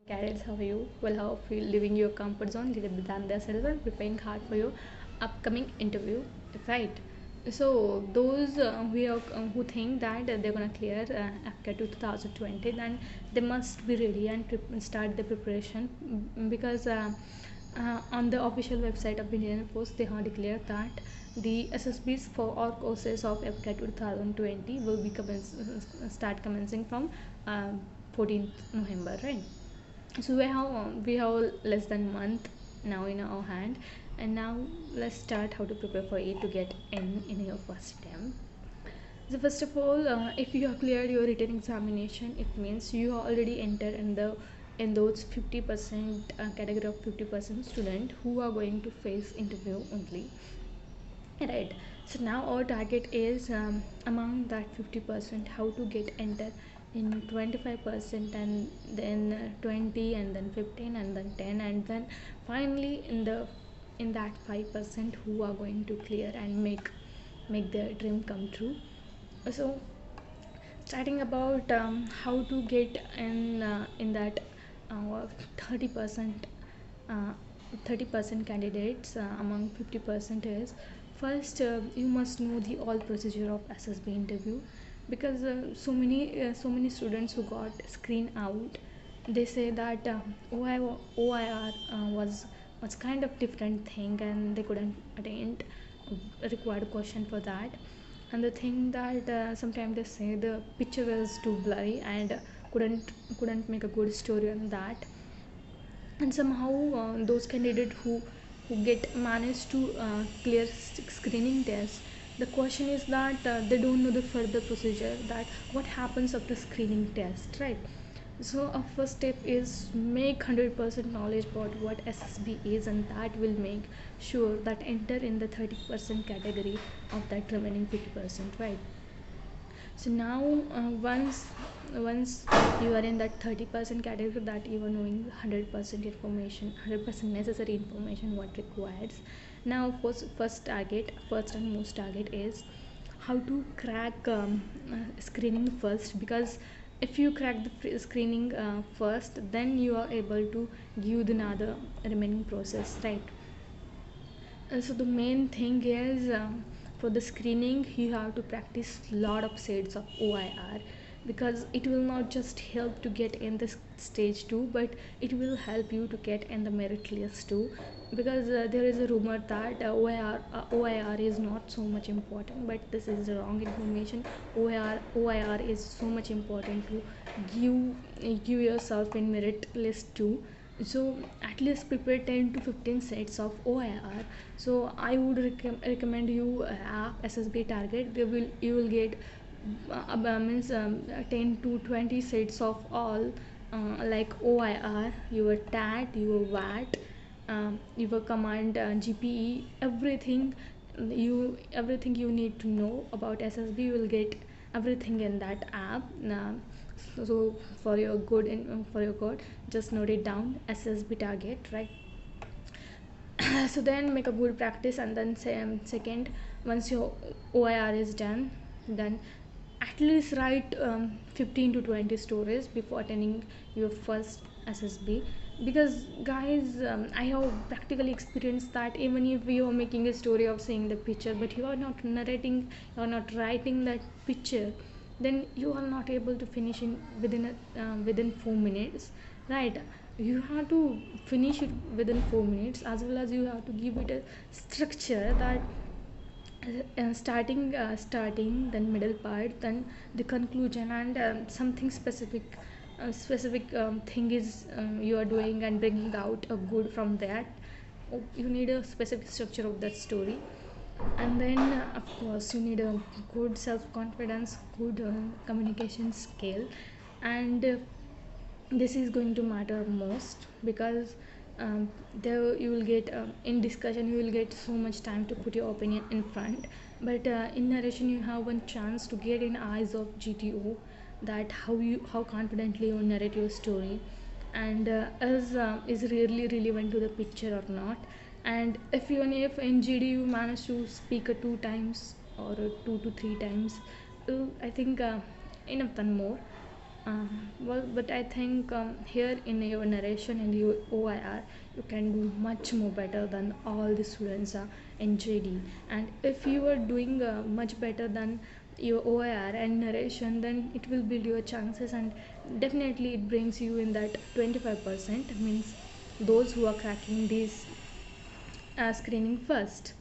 Cadets, how are you? Well, how are you leaving your comfort zone, little bit than themselves, and preparing hard for your upcoming interview, right? So those who think that they're gonna clear after 2020, then they must be ready and start the preparation because on the official website of Indian Post, they have declared that the SSBs for all courses of FCA 2020 will be start commencing from 14th November, right? So we have less than a month now in our hand, and now let's start how to prepare for it to get in your first attempt. So first of all, if you have cleared your written examination, it means you are already entered in those 50% category of 50% student who are going to face interview only, right? So now our target is among that 50% how to get enter in 25%, and then 20, and then 15, and then 10, and then finally in that 5% who are going to clear and make their dream come true. So starting about how to get in that 30% uh, 30% candidates among 50% is first you must know the all procedure of SSB interview, because so many students who got screened out, they say that OIR was kind of different thing and they couldn't attend required question for that. And the thing that sometimes they say the picture was too blurry and couldn't make a good story on that. And somehow those candidates who get managed to clear screening test, the question is that they don't know the further procedure, that what happens after screening test, right? So our first step is make 100% knowledge about what SSB is, and that will make sure that enter in the 30% category of that remaining 50%, right? So now once you are in that 30% category, that you are knowing 100% information, 100% necessary information what requires. Now first and most target is how to crack screening first, because if you crack the screening first, then you are able to give the another remaining process, right? So the main thing is for the screening you have to practice lot of sets of OIR, because it will not just help to get in this stage 2, but it will help you to get in the merit list too. Because there is a rumor that OIR is not so much important, but this is the wrong information. OIR is so much important to give yourself in merit list too. So at least prepare 10 to 15 sets of OIR. So I would recommend you SSB target. You will get means 10 to 20 sets of all like OIR, your TAT, your VAT, your command GPE, everything you need to know about SSB. You will get everything in that app. So for your good, just note it down, SSB target, right? So then make a good practice, and then second, once your OIR is done, then at least write 15 to 20 stories before attending your first SSB. Because guys, I have practically experienced that even if you are making a story of seeing the picture, but you are not narrating, you are not writing that picture, then you are not able to finish in within 4 minutes, right? You have to finish it within 4 minutes, as well as you have to give it a structure that starting, then middle part, then the conclusion, and something specific thing is you are doing and bringing out a good from that. You need a specific structure of that story. And then of course you need a good self confidence, good communication skill. And this is going to matter most, because there you will get in discussion you will get so much time to put your opinion in front, but in narration you have one chance to get in eyes of GTO, that how confidently you narrate your story, and is really relevant to the picture or not. And if in GD you manage to speak 2 times or 2 to 3 times, I think enough than more. Uh, well, but I think here in your narration and your OIR, you can do much more better than all the students in JD. And if you are doing much better than your OIR and narration, then it will build your chances, and definitely it brings you in that 25%. Means those who are cracking this screening first.